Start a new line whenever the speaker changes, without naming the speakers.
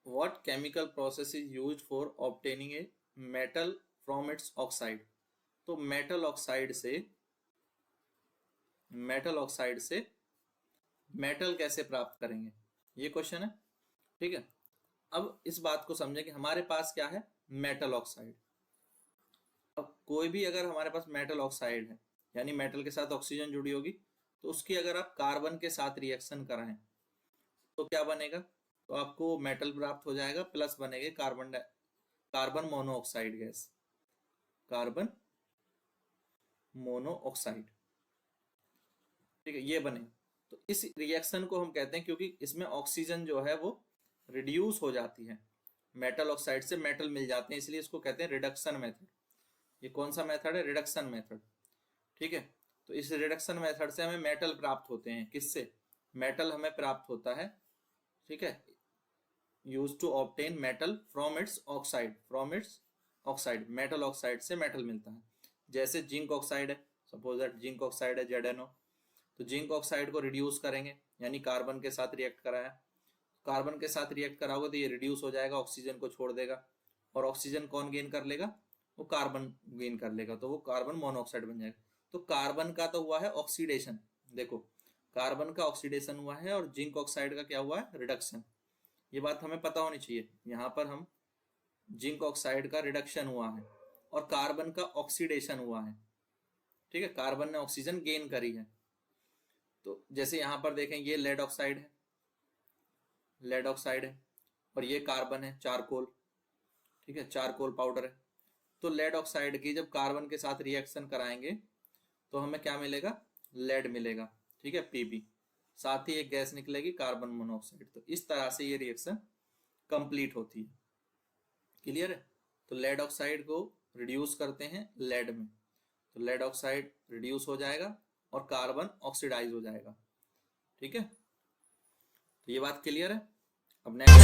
what chemical process is used for obtaining a metal from its oxide? तो metal oxide से metal कैसे प्राप्त करेंगे, ये क्वेश्चन है। ठीक है, अब इस बात को समझें कि हमारे पास क्या है, मेटल ऑक्साइड। अब कोई भी अगर हमारे पास मेटल ऑक्साइड है, यानी मेटल के साथ ऑक्सीजन जुड़ी होगी, तो उसकी अगर आप कार्बन के साथ रिएक्शन कराएं तो क्या बनेगा, तो आपको मेटल प्राप्त हो जाएगा, प्लस बनेगा carbon monoxide gas, carbon monoxide. ठीक है, ये बनेगा। तो इस रिएक्शन को हम कहते हैं, क्योंकि इसमें ऑक्सीजन जो है वो रिड्यूस हो जाती है, मेटल ऑक्साइड से मेटल मिल जाते हैं, इसलिए इसको कहते हैं रिडक्शन मेथड। ये कौन सा मेथड है, रिडक्शन मेथड। ठीक है, तो इस रिडक्शन मेथड से हमें मेटल प्राप्त होते हैं। किससे, मेटल हमें प्राप्त होता है। ठीक है, use to obtain metal from its oxide, metal oxide से मेटल मिलता है। जैसे जिंक ऑक्साइड है, सपोज दैट जिंक ऑक्साइड है ZnO, तो जिंक ऑक्साइड को रिड्यूस करेंगे, यानी कार्बन के साथ रिएक्ट कराया, कार्बन के साथ रिएक्ट कराओगे तो ये रिड्यूस हो जाएगा, ऑक्सीजन को छोड़ देगा, और ऑक्सीजन कौन गेन कर लेगा, वो कार्बन गेन कर लेगा, तो वो कार्बन मोनोऑक्साइड बन जाएगा। तो कार्बन का तो हुआ है ऑक्सीडेशन, देखो कार्बन का ऑक्सीडेशन हुआ है, और जिंक ऑक्साइड का क्या हुआ है, रिडक्शन। ये बात हमें पता होनी चाहिए। यहाँ पर हम जिंक ऑक्साइड का रिडक्शन हुआ है और कार्बन का ऑक्सीडेशन हुआ है। ठीक है, कार्बन ने ऑक्सीजन गेन करी है। तो जैसे यहाँ पर देखें, ये लेड ऑक्साइड है, और ये कार्बन है, चारकोल। ठीक है, चारकोल पाउडर है। तो लेड ऑक्साइड की जब कार्बन के साथ रिएक्शन कराएंगे तो हमें क्या मिलेगा, लेड मिलेगा। ठीक है, Pb, साथ ही एक गैस निकलेगी, कार्बन मोनोऑक्साइड। तो इस तरह से ये रिएक्शन कंप्लीट होती है। क्लियर है। तो लेड ऑक्साइड को रिड्यूस करते हैं लेड में, तो लेड ऑक्साइड रिड्यूस हो जाएगा और कार्बन ऑक्सीडाइज हो जाएगा। ठीक है, तो ये बात क्लियर है। अब नेक्स्ट